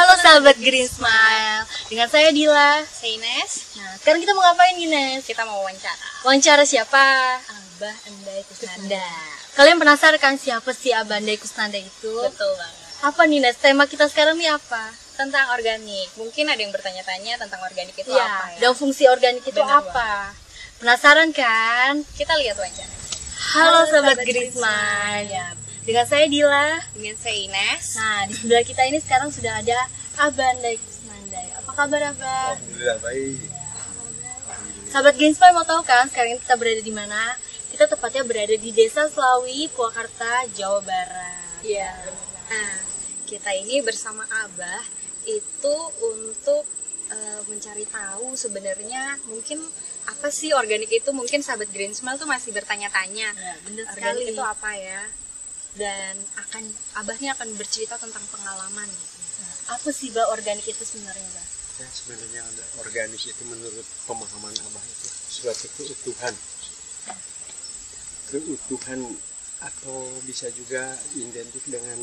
Halo sahabat Green Smile, dengan saya Dila. Saya Ines. Nah, sekarang kita mau ngapain Ines? Kita mau wawancara. Wawancara siapa? Abah Andai Kusnanda. Kalian penasaran kan siapa sih Abah Andai Kusnanda itu? Betul banget. Apa nih Ines? Tema kita sekarang nih apa? Tentang organik. Mungkin ada yang bertanya-tanya tentang organik itu Ya, apa ya? dan fungsi organik itu Benar apa? Penasaran kan? Kita lihat wawancara. Halo sahabat Green Smile. Ya, Dengan saya Dila. dengan saya Ines. Nah, di sebelah kita ini sekarang sudah ada Abah Andai Kusnanda. Apa kabar Abah? Alhamdulillah baik. Sahabat Green Smile mau tahu kan sekarang ini kita berada di mana? Kita tepatnya berada di Desa Slawi, Purwakarta, Jawa Barat. Iya. Nah, kita ini bersama Abah itu untuk mencari tahu sebenarnya mungkin apa sih organik itu. Mungkin sahabat Green Smile tuh masih bertanya-tanya. Ya, benar Organik sekali. itu apa ya? Dan Abahnya akan bercerita tentang pengalaman. Apa sih Mbak organik itu sebenarnya Mbak? Ya, sebenarnya organik itu menurut pemahaman Abah itu suatu keutuhan. Keutuhan atau bisa juga identik dengan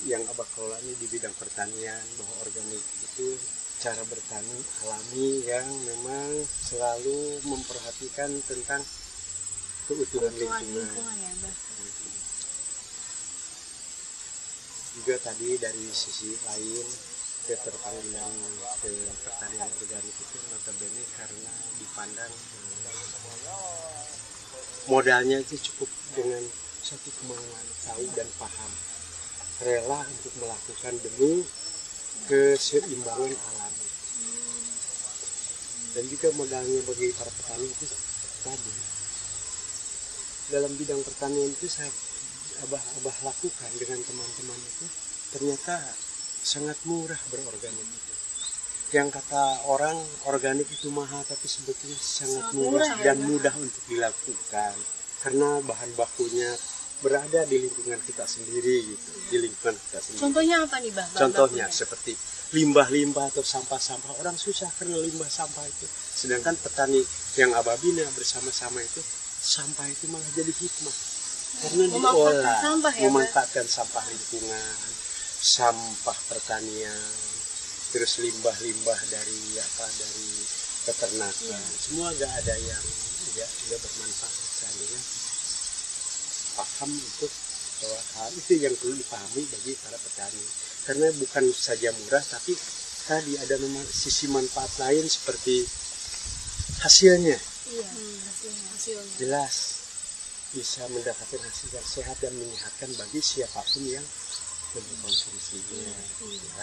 yang Abah kelola ini di bidang pertanian, bahwa organik itu cara bertani alami yang memang selalu memperhatikan tentang keutuhan lingkungan. Ya Mbak. Juga tadi dari sisi lain keterpanggilan ke pertanian organik itu notabene karena dipandang modalnya itu cukup dengan satu kemauan tahu dan paham, rela untuk melakukan demi keseimbangan alami. Dan juga modalnya bagi para petani itu tadi dalam bidang pertanian itu Abah lakukan dengan teman-teman itu ternyata sangat murah berorganik itu. Yang kata orang organik itu mahal, tapi sebetulnya sangat murah dan mudah untuk dilakukan karena bahan bakunya berada di lingkungan kita sendiri gitu, di lingkungan kita sendiri. Contohnya apa nih Mbak? Contohnya seperti limbah-limbah atau sampah-sampah. Orang susah karena limbah sampah itu, sedangkan petani yang Abah bina bersama-sama itu sampah itu malah jadi hikmah karena diolah, sampah ya, memanfaatkan sampah lingkungan, sampah pertanian, terus limbah-limbah dari peternakan, semua gak ada yang gak bermanfaat. Seandainya paham untuk bahwa hal itu yang perlu dipahami bagi para petani, karena bukan saja murah tapi tadi ada sisi manfaat lain seperti hasilnya. Iya, Hasilnya. Jelas bisa mendapatkan hasil yang sehat dan menyehatkan bagi siapapun yang mengkonsumsinya.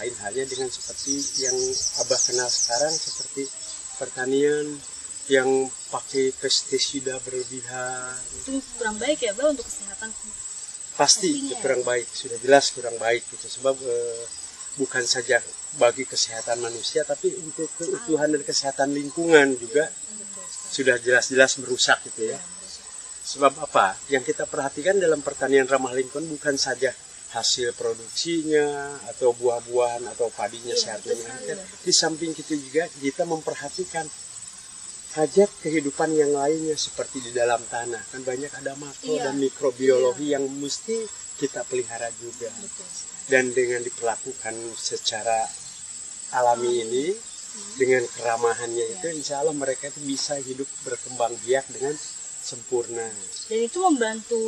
Lain halnya dengan seperti yang Abah kenal sekarang, seperti pertanian yang pakai pestisida berlebihan. itu kurang baik ya Mbak untuk kesehatan. Pasti itu kurang baik, sudah jelas kurang baik gitu. Sebab bukan saja bagi kesehatan manusia, tapi untuk keutuhan dan kesehatan lingkungan juga sudah jelas-jelas merusak gitu ya. Sebab apa? Yang kita perhatikan dalam pertanian ramah lingkungan bukan saja hasil produksinya atau buah-buahan atau padinya sehat menyenangkan. Di samping itu juga kita memperhatikan hajat kehidupan yang lainnya seperti di dalam tanah. Kan banyak ada makro dan mikrobiologi yang mesti kita pelihara juga. Dan dengan diperlakukan secara alami ini, dengan keramahannya itu, insya Allah mereka itu bisa hidup berkembang biak dengan sempurna. Dan itu membantu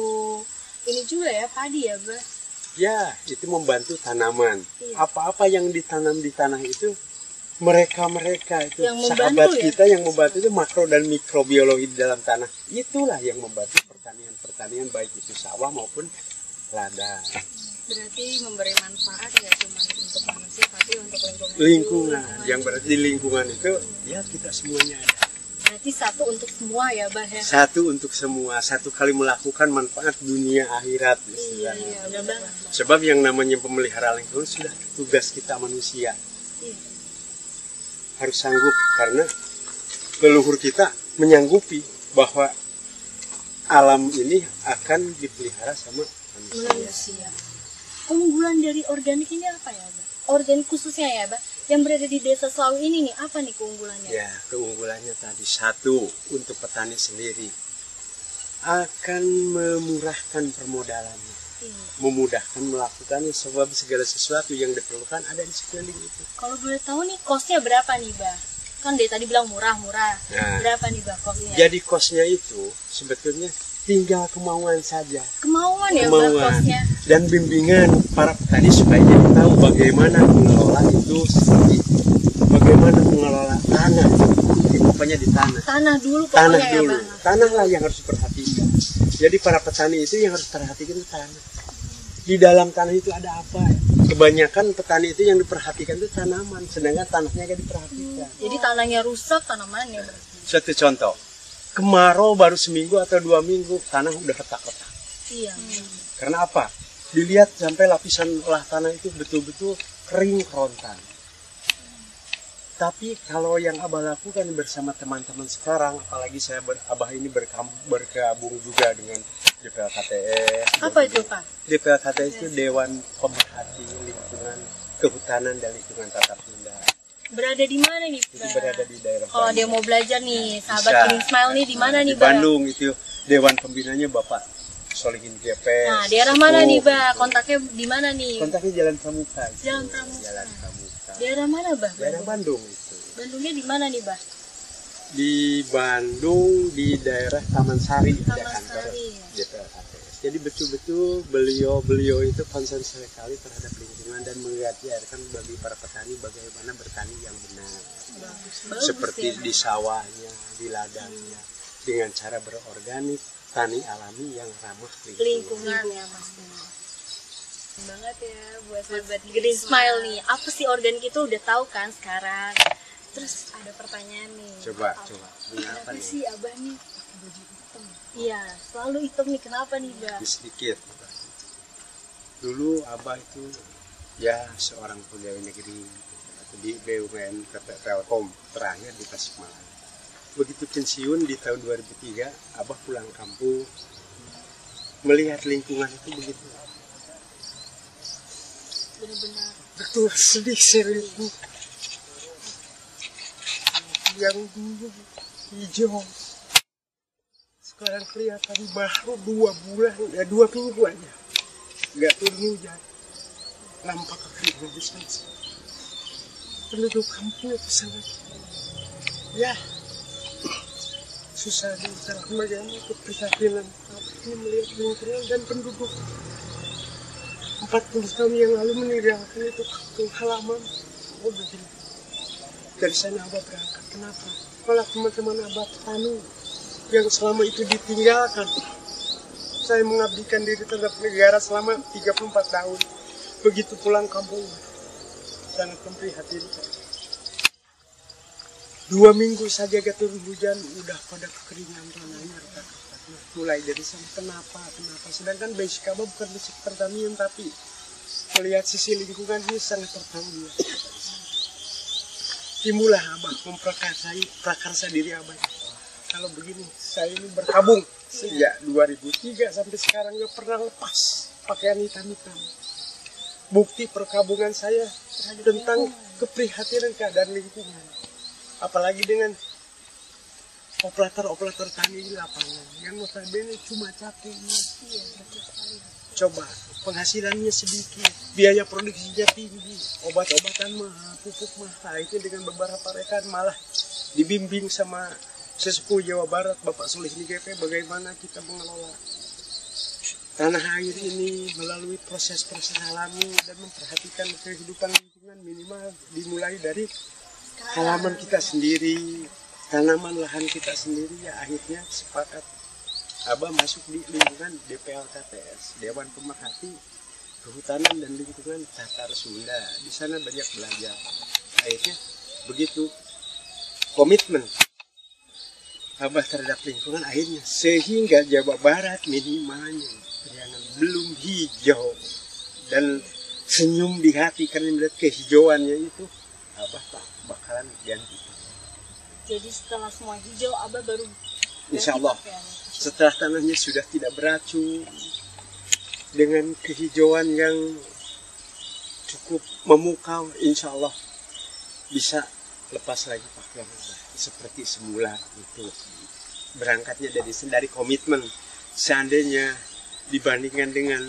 ini juga ya, padi ya Mbak? Ya, itu membantu tanaman. Apa-apa yang ditanam di tanah itu, mereka itu yang sahabat membantu, kita yang membantu itu makro dan mikrobiologi di dalam tanah. Itulah yang membantu pertanian baik itu sawah maupun ladang. Berarti memberi manfaat ya cuma untuk manusia tapi untuk Lingkungan yang berarti di lingkungan itu ya kita semuanya ada. Berarti satu untuk semua ya Mbak ya? Satu untuk semua, satu kali melakukan manfaat dunia akhirat istilahnya. Iya, udah banget. Sebab yang namanya pemelihara lingkungan sudah tugas kita manusia. Harus sanggup karena leluhur kita menyanggupi bahwa alam ini akan dipelihara sama manusia. Keunggulan dari organik ini apa ya Mbak? Organik khususnya ya Mbak, yang berada di Desa Slawi ini nih, apa nih keunggulannya? Ya, keunggulannya tadi satu, untuk petani sendiri akan memurahkan permodalannya. memudahkan melakukannya, sebab segala sesuatu yang diperlukan ada di sekeliling itu. Kalau boleh tahu nih kosnya berapa nih Bah? Kan dari tadi bilang murah-murah. Nah, berapa nih Bah kosnya? jadi kosnya itu sebetulnya tinggal kemauan saja. Kemauan ya Bah kosnya. Dan bimbingan para petani supaya dia tahu bagaimana mengelola itu, seperti bagaimana mengelola tanah. Pokoknya di tanah. Tanah dulu Tanah pokoknya dulu. ya Bah. Tanah lah yang harus diperhatikan. Jadi para petani itu yang harus perhatikan itu tanah. Di dalam tanah itu ada apa? Kebanyakan petani itu yang diperhatikan itu tanaman, sedangkan tanahnya gak diperhatikan. Jadi tanahnya rusak, tanamannya berarti. Satu contoh, kemarau baru seminggu atau 2 minggu, tanah udah retak-retak. Iya. Karena apa? Dilihat sampai lapisan lah tanah itu betul-betul kering kerontang. Tapi kalau yang Abah lakukan bersama teman-teman sekarang, apalagi saya Abah ini bergabung juga dengan DPLKTS. Apa itu Pak? DPLKTS itu Dewan Pemerhati Lingkungan Kehutanan dan Lingkungan Tata Indah. Berada di mana nih Itu Bah? berada di daerah Kalau dia Bandung. mau belajar nih, sahabat Bisa. Green Smile nih di mana Di nih Bah? Bandung itu Dewan Pembinanya Bapak Solihin Gepes. Nah, daerah mana nih Bah? Kontaknya di mana nih? Kontaknya Jalan Pramuka. itu. Jalan Pramuka. Jalan Pramuka. Daerah mana Bah? Daerah Bandung itu. Bandungnya di mana nih Bah? Di Bandung di daerah Taman Sari ada Taman kantor Sari. DPLKTS. Jadi betul-betul beliau itu konsen sekali terhadap lingkungan dan mengajarkan bagi para petani bagaimana bertani yang benar. Bagus Seperti ya, di sawahnya, di ladangnya, dengan cara berorganik, tani alami yang ramah lingkungan. lingkungan ya pastinya. Banget ya buat sahabat Green Smile nih, apa sih organik itu udah tahu kan sekarang? Terus ada pertanyaan nih. Coba. Ini apa Kenapa nih? sih Abah nih pakai baju hitam? Iya, selalu hitam nih, kenapa nih Bah? Ini sedikit. Dulu Abah itu ya seorang pegawai negeri di BUMN PT Telkom terakhir di Tasikmalaya. Begitu pensiun di tahun 2003, Abah pulang kampung melihat lingkungan itu begitu. Benar-benar Betul sedih serius. Yang dulu hijau, sekarang kelihatan baru 2 bulan, ya 2 minggu aja. Nggak turun hujan, nampak kekeringan di sana. Penduduk kampung itu sangat, ya susah diucapkan bagaimana keprihatinan ini melihat lingkungan dan penduduk. 40 tahun yang lalu meninggalkan itu kampung halaman. Oh begini. Dari sana Abah berangkat. Kenapa? Kalau teman-teman Abah petani yang selama itu ditinggalkan. Saya mengabdikan diri terhadap negara selama 34 tahun. Begitu pulang kampung, sangat memprihatinkan. 2 minggu saja gak turun hujan, udah pada kekeringan tanahnya retak-retak. Mulai dari sana, kenapa? Sedangkan basic Abah bukan basic pertanian, tapi melihat sisi lingkungan ini sangat tertanggung. Timbullah Abah memprakarsa diri Abah. Kalau begini, saya ini berkabung sejak 2003 sampai sekarang gak pernah lepas pakaian hitam-hitam. Bukti perkabungan saya tentang keprihatinan keadaan lingkungan. Apalagi dengan operator tani di lapangan yang notabene cuma capeknya. Coba penghasilannya sedikit, biaya produksinya tinggi, obat-obatan mahal, pupuk mahal. Itu dengan beberapa rekan malah dibimbing sama sesepuh Jawa Barat Bapak Solihin GP bagaimana kita mengelola tanah air ini melalui proses-proses alami dan memperhatikan kehidupan lingkungan minimal dimulai dari halaman kita sendiri, tanaman lahan kita sendiri. Ya akhirnya sepakat Abah masuk di lingkungan DPLKTS, Dewan Pemerhati Kehutanan dan Lingkungan Tatar Sunda. Di sana banyak belajar. Akhirnya begitu komitmen Abah terhadap lingkungan akhirnya sehingga Jawa Barat minimalnya jangan belum hijau dan senyum di hati karena melihat kehijauannya itu, Abah bakalan ganti. Jadi setelah semua hijau, Abah baru Insya Allah ganti pakaian. setelah tanahnya sudah tidak beracun dengan kehijauan yang cukup memukau, insya Allah bisa lepas lagi pakaian Abah seperti semula. Itu berangkatnya dari komitmen. Seandainya dibandingkan dengan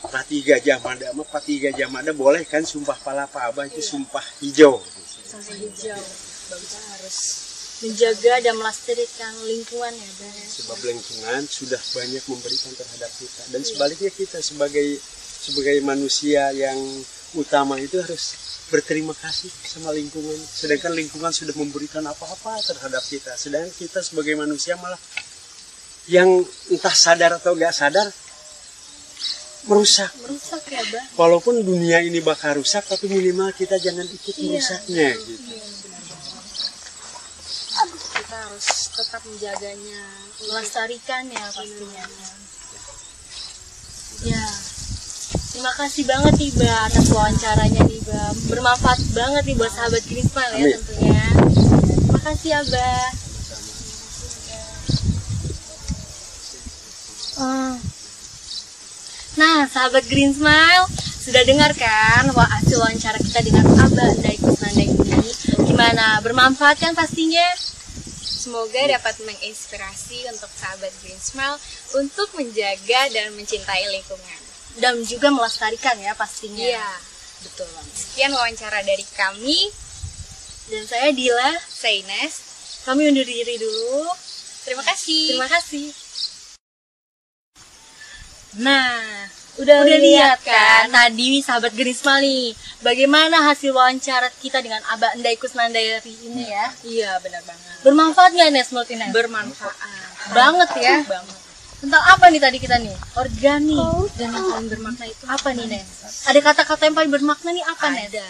Patiga Jamada mah Patiga Jamada boleh kan sumpah palapa, Abah itu sumpah hijau. Sumpah hijau. Kita harus menjaga dan melestarikan lingkungan ya, Bang. Sebab lingkungan sudah banyak memberikan terhadap kita, dan sebaliknya kita sebagai manusia yang utama itu harus berterima kasih sama lingkungan, sedangkan lingkungan sudah memberikan apa-apa terhadap kita, sedangkan kita sebagai manusia malah yang entah sadar atau gak sadar merusak Ya, Bang. Walaupun dunia ini bakal rusak, tapi minimal kita jangan ikut merusaknya gitu. Kita harus tetap menjaganya, Melestarikan ya pastinya. Ya, terima kasih banget nih Ba atas wawancaranya nih Ba. Bermanfaat banget nih buat sahabat Green Smile ya Amin. tentunya. Terima kasih ya Ba. Nah, sahabat Green Smile, sudah dengar kan hasil wawancara kita dengan Abah Endai Kusnanda ini? Gimana? Bermanfaat kan pastinya? semoga dapat menginspirasi untuk sahabat Green Smile untuk menjaga dan mencintai lingkungan. Dan juga melestarikan ya pastinya. Iya, betul. Sekian wawancara dari kami. Dan saya Dila. Saya Ines. Kami undur diri dulu. Terima kasih. Terima kasih. Nah, udah lihat kan tadi sahabat Green Smile nih, bagaimana hasil wawancara kita dengan Abah Endai Kusnandari ini ya? Iya, benar banget. Bermanfaat nggak Nes menurut Ines? Bermanfaat banget ya. banget. Tentang apa nih tadi kita nih? Organik. Dan yang paling bermakna itu Apa nih Nes? Ada kata-kata yang paling bermakna nih apa Nes? ada.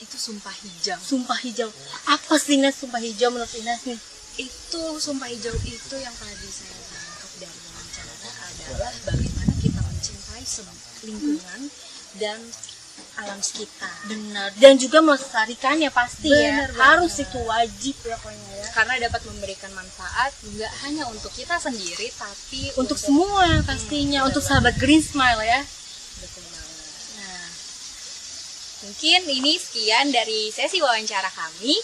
Itu sumpah hijau. Sumpah hijau. Apa sih Nes sumpah hijau menurut Ines nih? Itu sumpah hijau itu yang tadi saya tangkap dari wawancara adalah bagaimana kita mencintai lingkungan dan alam sekitar. Benar. Dan juga melestarikannya pasti ya. Benar banget. Harus itu wajib ya pokoknya ya. Karena dapat memberikan manfaat nggak hanya untuk kita sendiri tapi Untuk semua pastinya, untuk sahabat Green Smile ya. betul banget. Nah, Mungkin ini sekian dari sesi wawancara kami.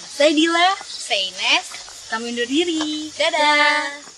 saya Dila, Saya Ines. kami undur diri. Dadah.